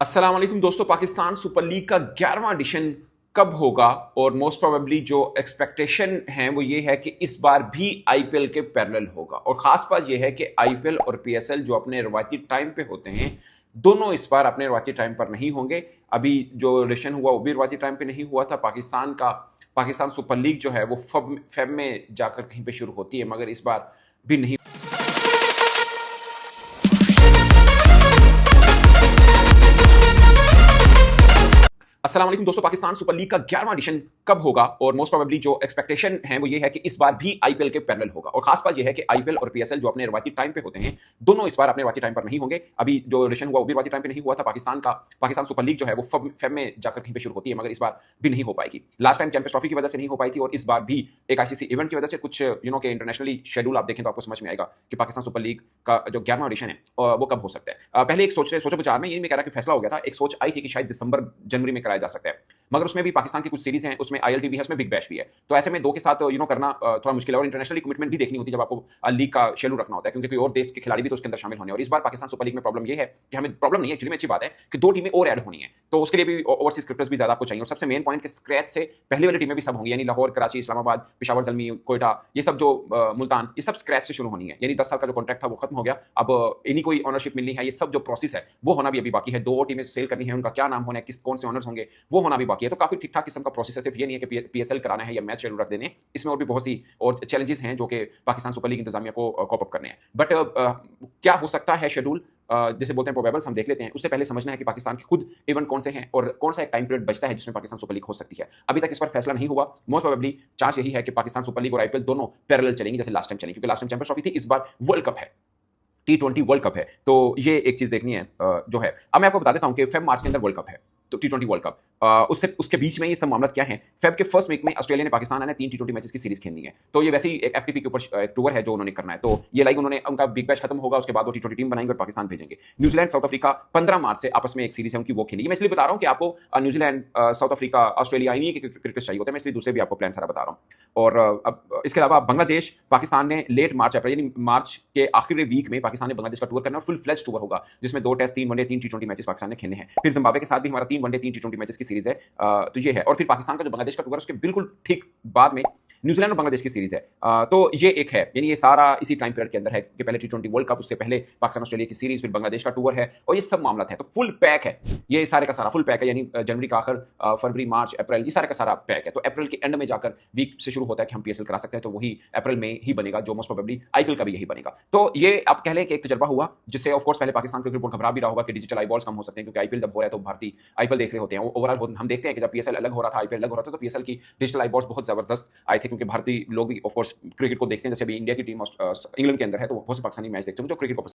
अस्सलाम वालेकुम दोस्तों। पाकिस्तान सुपर लीग का 11वां एडिशन कब होगा? और मोस्ट प्रोबेबली जो एक्सपेक्टेशन है वो ये है कि इस बार भी आईपीएल के पैरेलल होगा। और खास बात ये है कि आईपीएल और पीएसएल जो अपने रवायती टाइम पे होते हैं, दोनों इस बार अपने रवायती टाइम पर नहीं होंगे। अभी जो एडिशन हुआ वो भी रवायती टाइम पे नहीं हुआ था। पाकिस्तान सुपर लीग जो है वो फेब में जाकर कहीं पे शुरू होती है, मगर इस बार भी नहीं। अस्सलाम वालेकुम दोस्तों। पाकिस्तान सुपर लीग का 11वां एडिशन कब होगा? और मोस्ट प्रोबेबली जो एक्सपेक्टेशन है वो ये है कि इस बार भी आईपीएल के पैरेलल होगा। और खास बात ये है कि आईपीएल और पीएसएल जो अपने रवायती टाइम पे होते हैं, दोनों इस बार अपने रवायती टाइम पर नहीं होंगे। अभी जो एडिशन हुआ वो भी रवायती टाइम पे नहीं हुआ था। पाकिस्तान सुपर लीग जो है वो फेब में जाकर कहीं पे शुरू होती है, मगर इस बार भी नहीं हो पाएगी। लास्ट टाइम चैंपियंस ट्रॉफी की वजह से नहीं हो पाई थी, और इस बार भी एक आईसीसी इवेंट की वजह से कुछ के इंटरनेशनली शेड्यूल आप देखें तो आपको समझ में आएगा कि पाकिस्तान सुपर लीग का जो 11वां एडिशन है वो कब हो सकता है। पहले एक सोचो विचार में ये नहीं कह रहा कि फैसला हो गया था। एक सोच आई थी कि शायद दिसंबर जनवरी में कराया जा सकता है, मगर उसमें भी पाकिस्तान की कुछ सीरीज हैं, उसमें आईएलटीबी है, उसमें बिग बैश भी है। तो ऐसे में दो के साथ करना थोड़ा मुश्किल है, और इंटरनेशनली कमिटमेंट भी देखनी होती है जब आपको लीग का शेड्यूल रखना होता है, क्योंकि कोई और देश के खिलाड़ी भी तो उसके अंदर शामिल होने। और इस बार पाकिस्तान सुपर लीग में प्रॉब्लम ये है कि हमें प्रॉब्लम नहीं है, एक्चुअली में अच्छी बात है कि दो टीमें और ऐड होनी है, तो उसके लिए भी ओवरसीज क्रिकेटर्स भी ज्यादा आपको चाहिए। और सबसे मेन पॉइंट कि स्क्रैच से पहले वाली टीमें भी सब होंगी, यानी लाहौर, कराची, इस्लामाबाद, पेशावर, जलमी, कोयटा, ये सब जो मुल्तान, ये सब स्क्रैच से शुरू होनी है। यानी 10 साल का जो कॉन्ट्रैक्ट था वो खत्म हो गया, अब इन्हीं कोई ओनरशिप मिलनी है। ये सब जो प्रोसेस है वो होना भी अभी बाकी है। दो टीमें सेल करनी है, उनका क्या नाम होना है, किस कौन से ओनर्स होंगे, वो होना भी बाकी है। तो काफी ठीक ठाक किस्म का प्रोसेस है। सिर्फ ये नहीं है कि पीएसएल कराना है या मैच शेड्यूल रख देने, इसमें और भी बहुत सी और चैलेंजेस हैं जो कि पाकिस्तान सुपर लीग इंतजामिया को कॉप अप करने हैं। बट क्या हो सकता है शेड्यूल, जैसे बोलते हैं प्रोबेबल्स, हम देख लेते हैं। उससे पहले समझना है कि पाकिस्तान के खुद इवेंट कौन से हैं और कौन सा एक टाइम पीरियड बचता है जिसमें पाकिस्तान सुपर लीग हो सकती है। अभी तक इस पर फैसला नहीं हुआ। मोस्ट प्रोबेबली चांस यही है कि पाकिस्तान सुपर लीग और आईपीएल दोनों पैरेलल चलेंगी, जैसे लास्ट टाइम चलेंगी, क्योंकि लास्ट टाइम चैंपियंस ट्रॉफी थी, इस बार वर्ल्ड कप है, T20 वर्ल्ड कप है। तो ये एक चीज देखनी है जो है। अब मैं आपको बता देता हूं कि फेब मार्च के अंदर वर्ल्ड कप है, तो T20 वर्ल्ड कप। उससे उसके बीच में ये सब मामला क्या है। फेब के फर्स्ट वीक में ऑस्ट्रेलिया ने पाकिस्तान आने 3 T20 मैचेस की सीरीज खेलनी है, तो ये वैसे ही एक एफटीपी के ऊपर एक टूर है जो उन्होंने करना है। तो ये लाइक उन्होंने, उनका बिग बैश खत्म होगा, उसके बाद वो T20 टीम बनाएंगे और पाकिस्तान भेजेंगे। न्यूजीलैंड साउथ अफ्रीका 15 मार्च से आपस में एक सीरीज है उनकी, वो खेलेगी। मैं इसलिए बता रहा हूं कि आपको न्यूजीलैंड, साउथ अफ्रीका, ऑस्ट्रेलिया, इन्हीं के क्रिकेट चाहिए होते हैं। मैं इसलिए दूसरे भी आपको प्लान सारा बता रहा हूं। और अब इसके अलावा बांग्लादेश, पाकिस्तान ने लेट मार्च अप्रैल यानी मार्च के आखिरी वीक में पाकिस्तान ने बांग्लादेश का टूर करना, और फुल फ्लेज टूर होगा, जिसमें 2 test, 3 one day, 3 T20 matches Pakistan ने खेलने हैं। फिर जिम्बाब्वे के साथ भी हमारा 3 वनडे, 3 T20 मैचेस की सीरीज है। तो ये है। और फिर पाकिस्तान का जो बांग्लादेश का टूर है उसके बिल्कुल ठीक बाद में न्यूजीलैंड और बांग्लादेश की सीरीज है। तो ये एक है, यानी ये सारा इसी टाइम पीरियड के अंदर है कि पहले T20 वर्ल्ड कप, उससे पहले पाकिस्तान ऑस्ट्रेलिया की सीरीज, फिर बांग्लादेश का टूर है, और ये सब मामला है। तो फुल पैक है, ये सारे का सारा फुल पैक है। यानी जनवरी का आखिर, फरवरी, मार्च, अप्रैल, ये सारे का सारा पैक है। तो अप्रैल के एंड में जाकर वीक से शुरू होता है कि हम पीएसएल करा सकते हैं, तो वही अप्रैल में ही बनेगा, जो मोस्ट प्रोबेबली आईपीएल का भी यही बनेगा। तो ये आप कह लें कि एक तजर्बा हुआ, जिससे ऑफ कोर्स पहले पाकिस्तान क्रिकेट बोर्ड घबरा भी रहा होगा कि डिजिटल आईबॉल्स कम हो सकते हैं, क्योंकि आईपीएल जब हो रहा है तो भारतीय आईपीएल देख रहे होते हैं। ओवरऑल हम देखते हैं कि जब पीएसएल अलग हो रहा था, आईपीएल अलग हो रहा था, तो पीएसएल की डिजिटल आईबॉल्स बहुत जबरदस्त आए थे, क्योंकि भारतीय लोग भी ऑफ कोर्स क्रिकेट को देखते हैं। जैसे अभी इंडिया की टीम इंग्लैंड के अंदर है, तो बहुत से पाकिस्तानी मैच देखते हैं जो क्रिकेट को